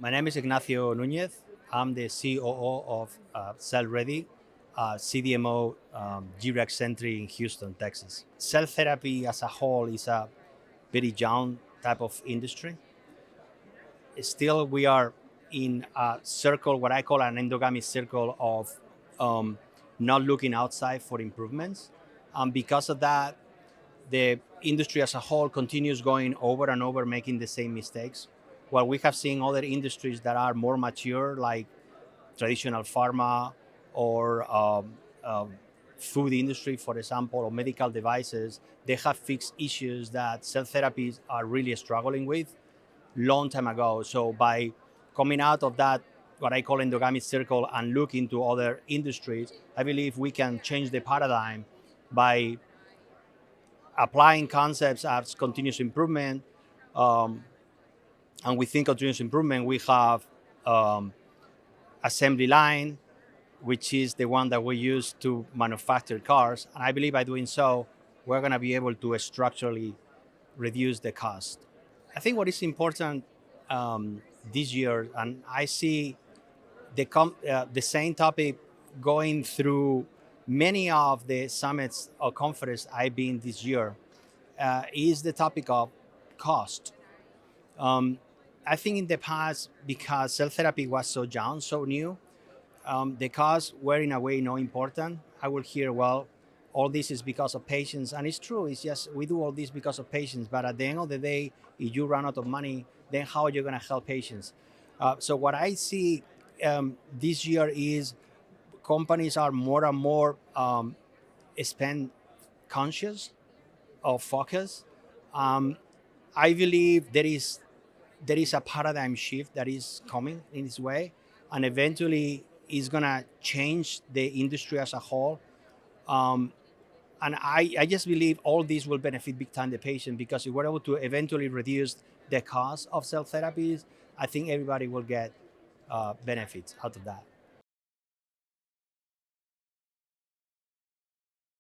My name is Ignacio Nunez. I'm the COO of CellReady, CDMO G-Rex Center in Houston, Texas. Cell therapy as a whole is a very young type of industry. Still, we are in a circle, what I call an endogamy circle of um, not looking outside for improvements. Because of that, the industry as a whole continues going over and over, making the same mistakes. While we have seen other industries that are more mature, like traditional pharma or food industry, for example, or medical devices, they have fixed issues that cell therapies are really struggling with long time ago. So by coming out of that, what I call endogamy circle, and look into other industries, I believe we can change the paradigm by applying concepts as continuous improvement. Um, and within continuous improvement, we have um, assembly line, which is the one that we use to manufacture cars. And I believe by doing so, we're going to be able to structurally reduce the cost. I think what is important this year, and I see the same topic going through many of the summits or conferences I've been this year, is the topic of cost. Um, I think in the past, because cell therapy was so young, so new, the costs were in a way not important. I will hear, well, all this is because of patients. And it's true, it's just we do all this because of patients. But at the end of the day, if you run out of money, then how are you going to help patients? So what I see this year is companies are more and more spend conscious or focus. Um, I believe there is a paradigm shift that is coming in this way, and eventually is gonna change the industry as a whole. Um, and I just believe all this will benefit big time the patient, because if we're able to eventually reduce the cost of cell therapies, I think everybody will get benefits out of that.